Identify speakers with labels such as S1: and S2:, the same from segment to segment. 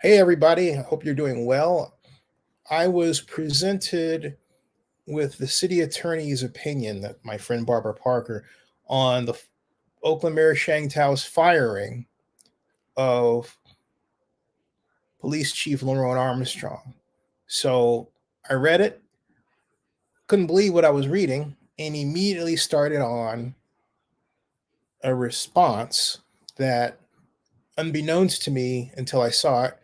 S1: Hey, everybody. I hope you're doing well. I was presented with the city attorney's opinion, that my friend Barbara Parker, on the Oakland Mayor Tao's firing of Police Chief LeRonne Armstrong. So I read it, couldn't believe what I was reading, and immediately started on a response that, unbeknownst to me until I saw it,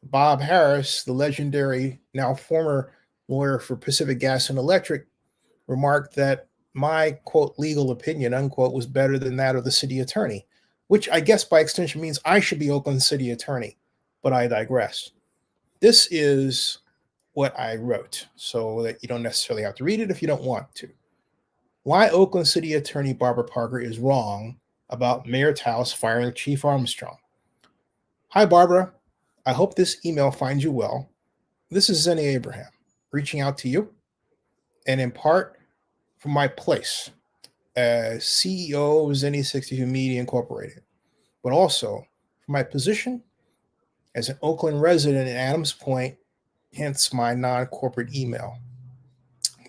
S1: Bob Harris, the legendary, now former lawyer for Pacific Gas and Electric, remarked that my, quote, legal opinion, unquote, was better than that of the city attorney, which I guess by extension means I should be Oakland city attorney, but I digress. This is what I wrote, so that you don't necessarily have to read it if you don't want to. Why Oakland City Attorney Barbara Parker is wrong about Mayor Tao's firing Chief Armstrong. Hi, Barbara. I hope this email finds you well. This is Zenny Abraham reaching out to you, and in part from my place as CEO of Zenny 62 Media Incorporated, but also from my position as an Oakland resident in Adams Point, hence my non-corporate email.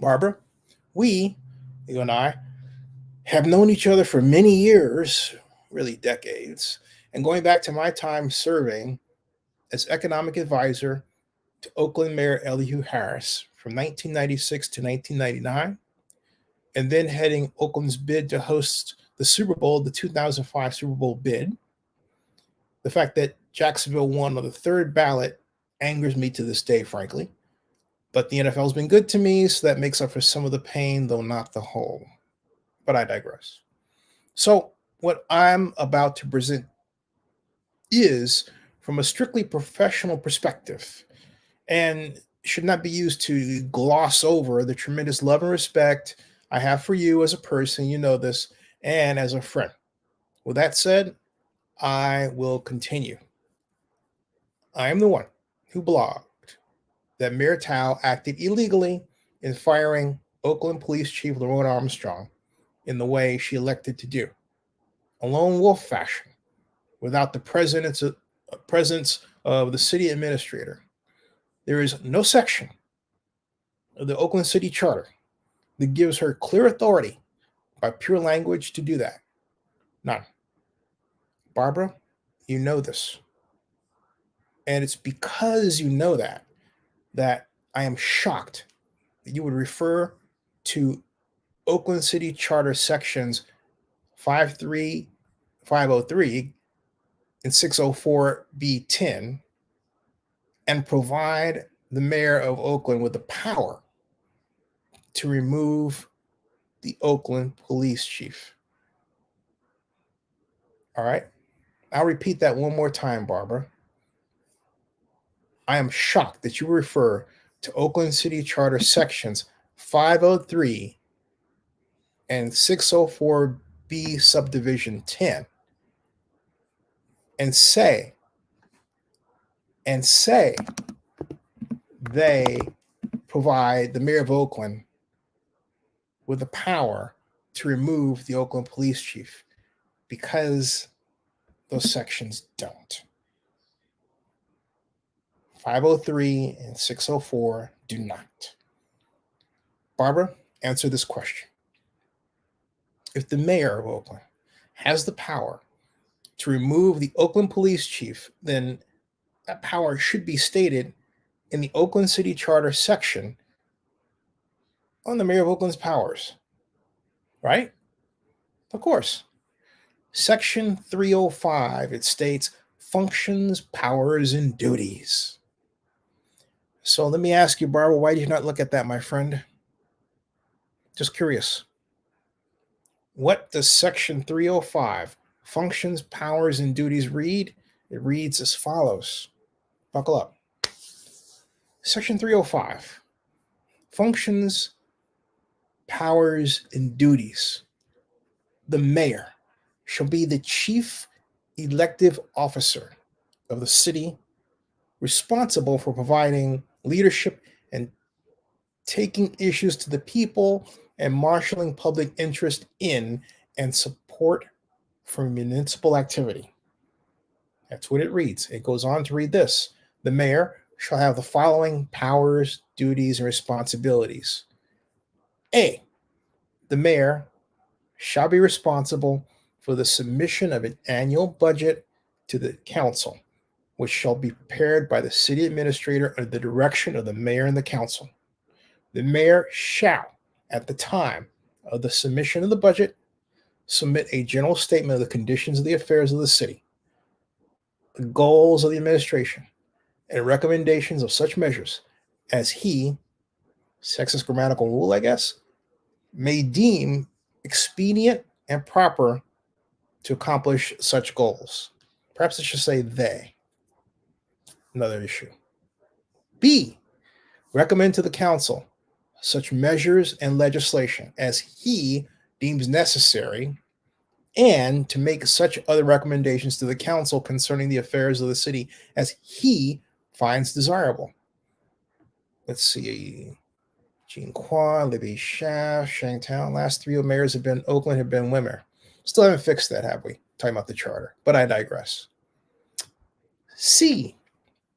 S1: Barbara, you and I, have known each other for many years, really decades, and going back to my time serving as economic advisor to Oakland Mayor Elihu Harris from 1996 to 1999, and then heading Oakland's bid to host the Super Bowl, the 2005 Super Bowl bid. The fact that Jacksonville won on the third ballot angers me to this day, frankly. But the NFL's been good to me, so that makes up for some of the pain, though not the whole. But I digress. So what I'm about to present is from a strictly professional perspective, and should not be used to gloss over the tremendous love and respect I have for you as a person, you know this, and as a friend. With that said, I will continue. I am the one who blogged that Mayor Thao acted illegally in firing Oakland Police Chief LeRonne Armstrong in the way she elected to do, a lone wolf fashion, without the presence of the city administrator. There is no section of the Oakland City Charter that gives her clear authority by pure language to do that. None. Barbara, you know this. And it's because you know that I am shocked that you would refer to Oakland City Charter Sections 503 and 604B10 and provide the mayor of Oakland with the power to remove the Oakland Police Chief. All right? I'll repeat that one more time, Barbara. I am shocked that you refer to Oakland City Charter Sections 503 and 604B Subdivision 10 and say they provide the mayor of Oakland with the power to remove the Oakland Police Chief, because those sections don't. 503 and 604 do not. Barbara, answer this question. If the mayor of Oakland has the power to remove the Oakland Police Chief, then that power should be stated in the Oakland City Charter section on the mayor of Oakland's powers, right? Of course. Section 305, it states functions, powers, and duties. So let me ask you, Barbara, why did you not look at that, my friend? Just curious. What does Section 305, functions, powers, and duties read? It reads as follows. Buckle up. Section 305, functions, powers, and duties. The mayor shall be the chief elective officer of the city, responsible for providing leadership and taking issues to the people and marshaling public interest in and support for municipal activity. That's what it reads. It goes on to read this. The mayor shall have the following powers, duties, and responsibilities. A, the mayor shall be responsible for the submission of an annual budget to the council, which shall be prepared by the city administrator under the direction of the mayor and the council. The mayor shall, at the time of the submission of the budget, submit a general statement of the conditions of the affairs of the city, the goals of the administration, and recommendations of such measures as he, sexist grammatical rule, I guess, may deem expedient and proper to accomplish such goals. Perhaps it should say they. Another issue. B, recommend to the council such measures and legislation as he deems necessary, and to make such other recommendations to the council concerning the affairs of the city as he finds desirable. Let's see. Jean Qua, Libby Schaff, Shang Tao. Last three mayors have been Oakland, have been women. Still haven't fixed that, have we? Talking about the charter, but I digress. C,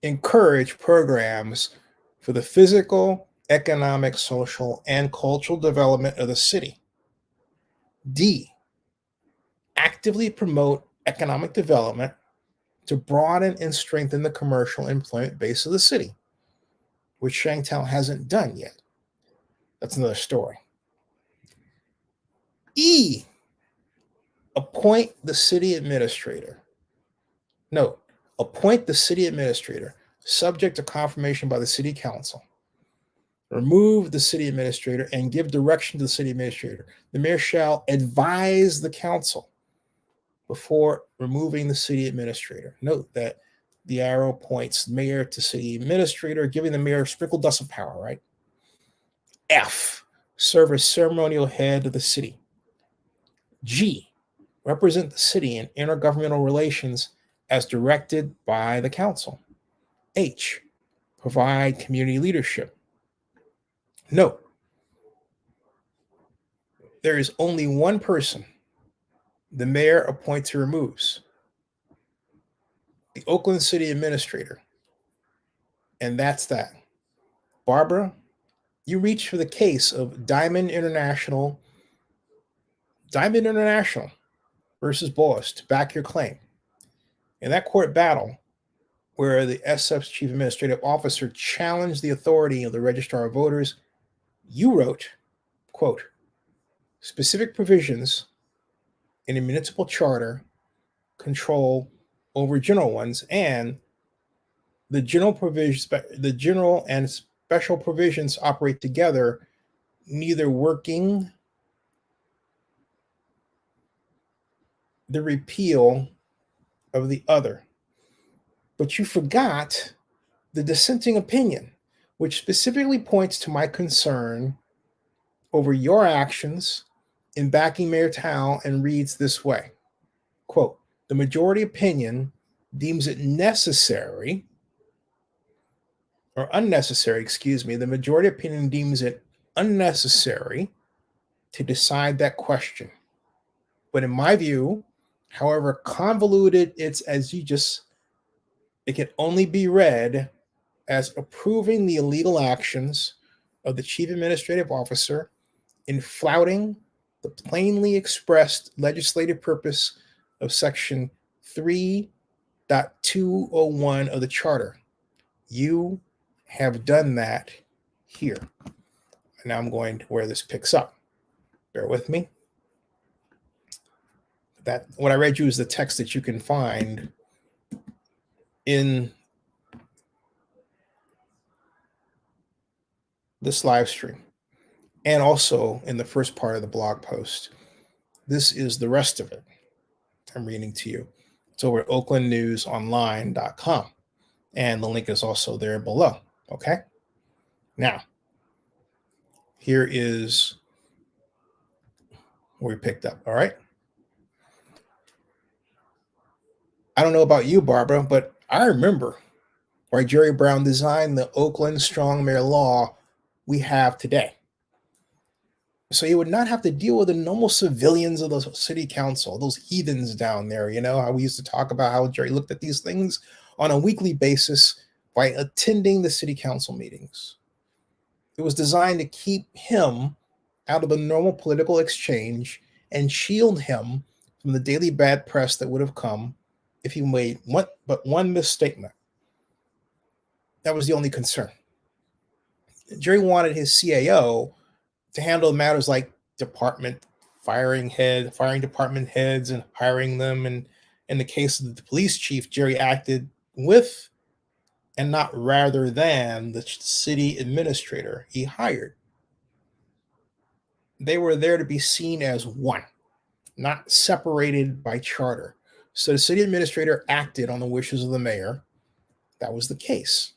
S1: encourage programs for the physical, economic, social, and cultural development of the city. D, actively promote economic development to broaden and strengthen the commercial employment base of the city, which Shang Tao hasn't done yet. That's another story. E, appoint the city administrator. Note, appoint the city administrator subject to confirmation by the city council. Remove the city administrator and give direction to the city administrator. The mayor shall advise the council before removing the city administrator. Note that the arrow points mayor to city administrator, giving the mayor sprinkled dust of power, right? F, serve as ceremonial head of the city. G, represent the city in intergovernmental relations as directed by the council. H, provide community leadership. Note, there is only one person the mayor appoints or removes, the Oakland City Administrator. And that's that. Barbara, you reached for the case of Diamond International versus Boas to back your claim. In that court battle, where the SF's chief administrative officer challenged the authority of the registrar of voters, you wrote, quote, specific provisions in a municipal charter control over general ones, and the general and special provisions operate together, neither working the repeal of the other. But you forgot the dissenting opinion, which specifically points to my concern over your actions in backing Mayor Thao, and reads this way, quote, the majority opinion deems it necessary, or unnecessary, the majority opinion deems it unnecessary to decide that question. But in my view, however convoluted it can only be read as approving the illegal actions of the chief administrative officer in flouting the plainly expressed legislative purpose of section 3.201 of the charter. You have done that here. Now I'm going to where this picks up. Bear with me. That what I read you is the text that you can find in this live stream, and also in the first part of the blog post. This is the rest of it I'm reading to you. It's over at oaklandnewsonline.com, and the link is also there below. Okay? Now, here is where we picked up. All right? I don't know about you, Barbara, but I remember why Jerry Brown designed the Oakland Strong Mayor Law we have today. So you would not have to deal with the normal civilians of the city council, those heathens down there. You know how we used to talk about how Jerry looked at these things on a weekly basis by attending the city council meetings. It was designed to keep him out of the normal political exchange and shield him from the daily bad press that would have come if he made one misstatement. That was the only concern. Jerry wanted his CAO to handle matters like firing department heads and hiring them. And in the case of the police chief, Jerry acted with and not rather than the city administrator he hired. They were there to be seen as one, not separated by charter. So the city administrator acted on the wishes of the mayor. That was the case.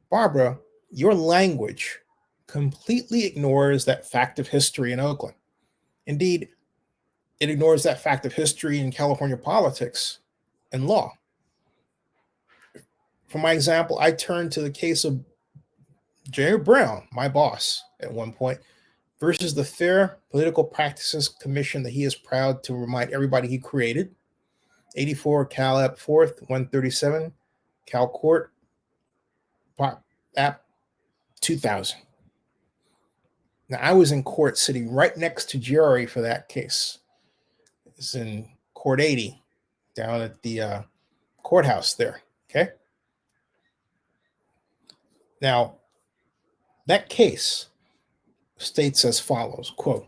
S1: Barbara, your language completely ignores that fact of history in Oakland. Indeed, it ignores that fact of history in California politics and law. For my example, I turned to the case of Jerry Brown, my boss at one point, versus the Fair Political Practices Commission that he is proud to remind everybody he created. 84 Cal App 4th, 137, Cal Court, App 2000. Now, I was in court sitting right next to Jerry for that case. It's in Court 80, down at the courthouse there, okay? Now, that case states as follows, quote,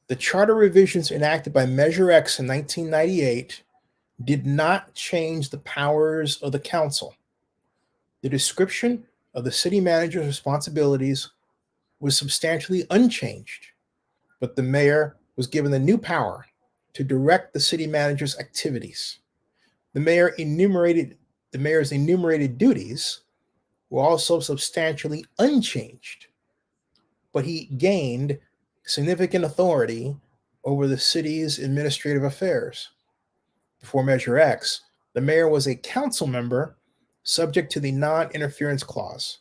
S1: the charter revisions enacted by Measure X in 1998 did not change the powers of the council. The description of the city manager's responsibilities was substantially unchanged, but the mayor was given the new power to direct the city manager's activities. The mayor's enumerated duties were also substantially unchanged, but he gained significant authority over the city's administrative affairs. Before Measure X, the mayor was a council member subject to the non-interference clause,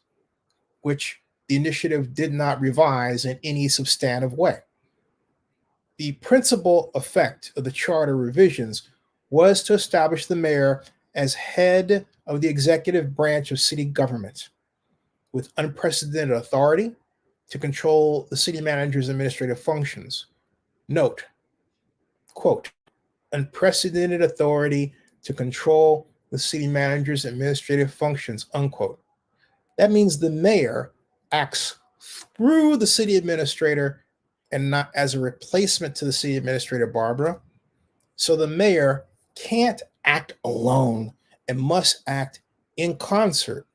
S1: which the initiative did not revise in any substantive way. The principal effect of the charter revisions was to establish the mayor as head of the executive branch of city government with unprecedented authority to control the city manager's administrative functions. Note, quote, unprecedented authority to control the city manager's administrative functions, unquote. That means the mayor acts through the city administrator and not as a replacement to the city administrator, Barbara. So the mayor can't act alone and must act in concert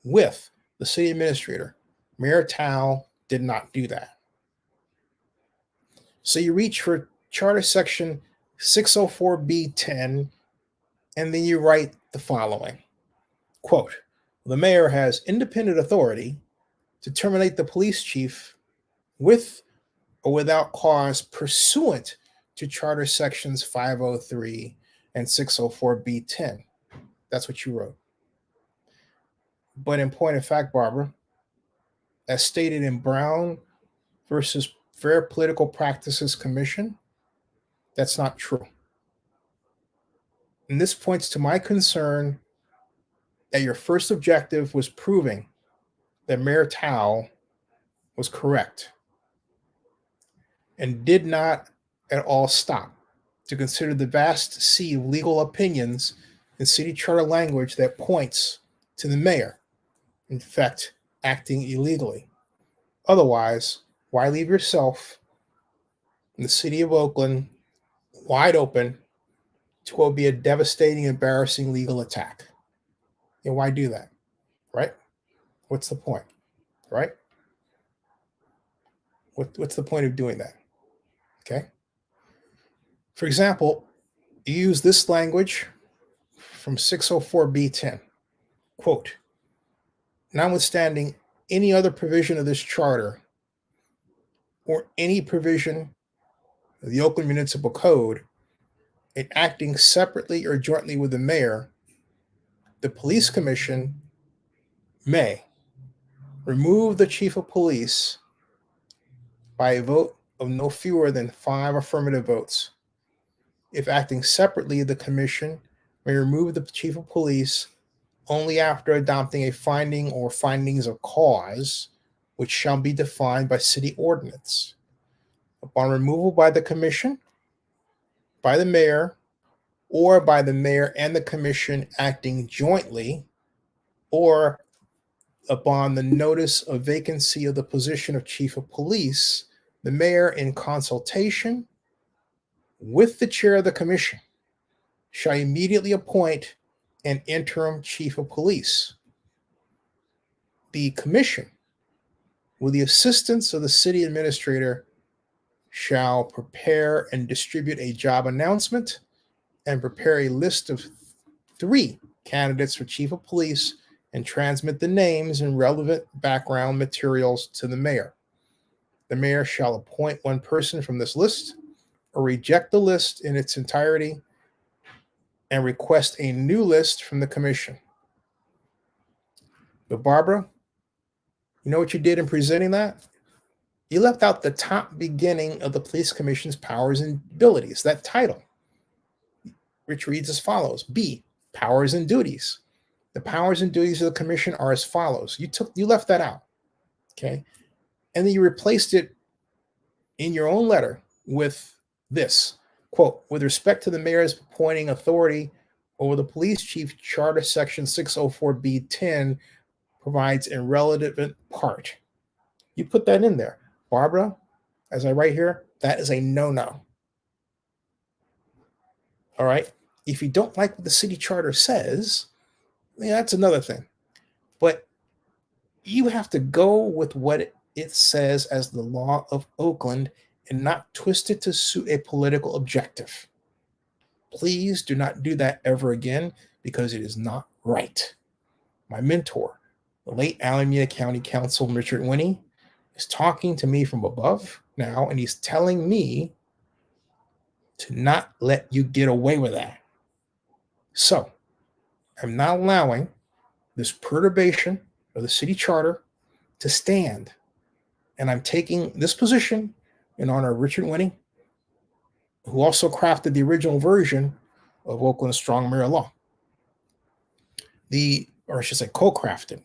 S1: with the city administrator. Mayor Thao did not do that. So you reach for Charter Section 604B10, and then you write the following, quote, the mayor has independent authority to terminate the police chief with or without cause pursuant to Charter Sections 503 and 604B10. That's what you wrote. But in point of fact, Barbara, as stated in Brown versus Fair Political Practices Commission, that's not true. And this points to my concern that your first objective was proving that Mayor Thao was correct and did not at all stop to consider the vast sea of legal opinions in city charter language that points to the mayor, in fact, acting illegally. Otherwise, why leave yourself in the city of Oakland wide open to what would be a devastating, embarrassing legal attack? And why do that, right? What's the point, right? What's the point of doing that? Okay. For example, you use this language from 604B10, quote, notwithstanding any other provision of this charter or any provision of the Oakland Municipal Code in acting separately or jointly with the mayor, the police commission may remove the chief of police by a vote of no fewer than 5 affirmative votes. If acting separately, the commission may remove the chief of police only after adopting a finding or findings of cause, which shall be defined by city ordinance. Upon removal by the commission, by the mayor, or by the mayor and the commission acting jointly, or upon the notice of vacancy of the position of chief of police, the mayor, in consultation with the chair of the commission, shall immediately appoint an interim chief of police. The commission, with the assistance of the city administrator, shall prepare and distribute a job announcement and prepare a list of 3 candidates for chief of police and transmit the names and relevant background materials to the mayor. The mayor shall appoint one person from this list or reject the list in its entirety and request a new list from the commission. But Barbara, you know what you did in presenting that? You left out the top beginning of the police commission's powers and abilities, that title, which reads as follows. B, powers and duties. The powers and duties of the commission are as follows. You left that out, okay? And then you replaced it in your own letter with this, quote, with respect to the mayor's appointing authority over the police chief, Charter Section 604B10 provides a relevant part. You put that in there. Barbara, as I write here, that is a no-no. All right? If you don't like what the city charter says, that's another thing. But you have to go with what it says as the law of Oakland and not twist it to suit a political objective. Please do not do that ever again, because it is not right. My mentor, the late Alameda County Council Richard Winnie, is talking to me from above now, and he's telling me to not let you get away with that. So I'm not allowing this perturbation of the city charter to stand. And I'm taking this position in honor of Richard Winnie, who also crafted the original version of Oakland's strong mayor law. Or I should say co-crafted.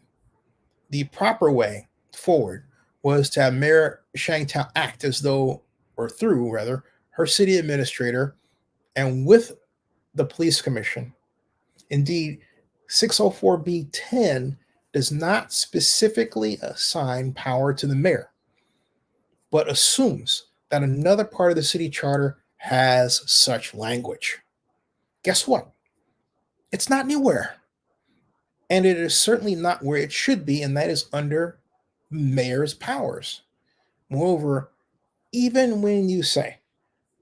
S1: The proper way forward was to have Mayor Thao act as though, or through rather, her city administrator and with the police commission. Indeed, 604B10 does not specifically assign power to the mayor, but assumes that another part of the city charter has such language. Guess what? It's not anywhere. And it is certainly not where it should be, and that is under mayor's powers. Moreover, even when you say,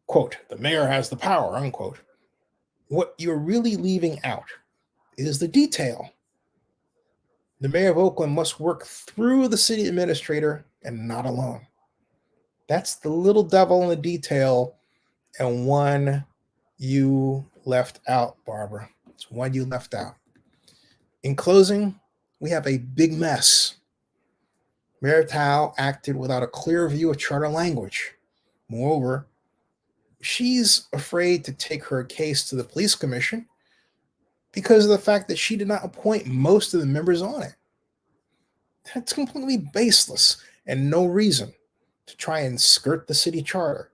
S1: quote, the mayor has the power, unquote, what you're really leaving out is the detail. The mayor of Oakland must work through the city administrator and not alone. That's the little devil in the detail, and one you left out, Barbara. It's one you left out. In closing, we have a big mess. Mayor Thao acted without a clear view of charter language. Moreover, she's afraid to take her case to the police commission because of the fact that she did not appoint most of the members on it. That's completely baseless and no reason to try and skirt the city charter,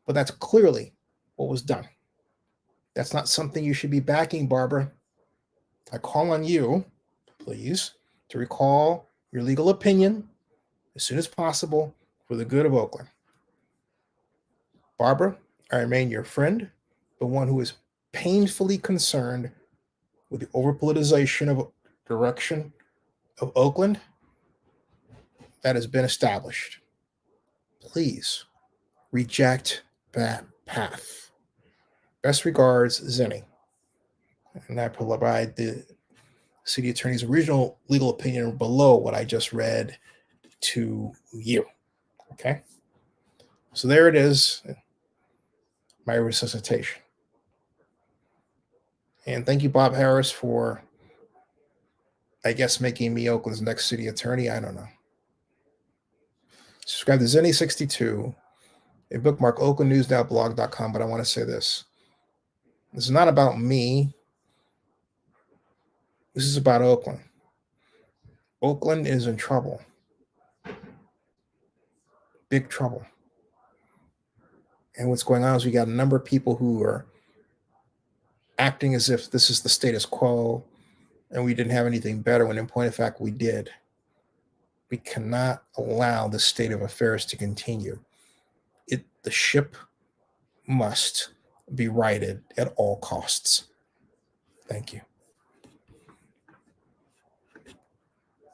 S1: but that's clearly what was done. That's not something you should be backing, Barbara. I call on you, please, to recall your legal opinion as soon as possible for the good of Oakland. Barbara, I remain your friend, but one who is painfully concerned with the over-politicization of direction of Oakland that has been established. Please reject that path. Best regards, Zenny. And I provide the city attorney's original legal opinion below what I just read to you. Okay? So there it is, my resuscitation. And thank you, Bob Harris, for, I guess, making me Oakland's next city attorney. I don't know. Subscribe to Zenny62 and bookmark oaklandnewsnowblog.com. But I want to say this. This is not about me This is about Oakland. Oakland is in trouble, big trouble. And what's going on is we got a number of people who are acting as if this is the status quo and we didn't have anything better, when in point of fact we did. We cannot allow this state of affairs to continue. The ship must be righted at all costs. Thank you.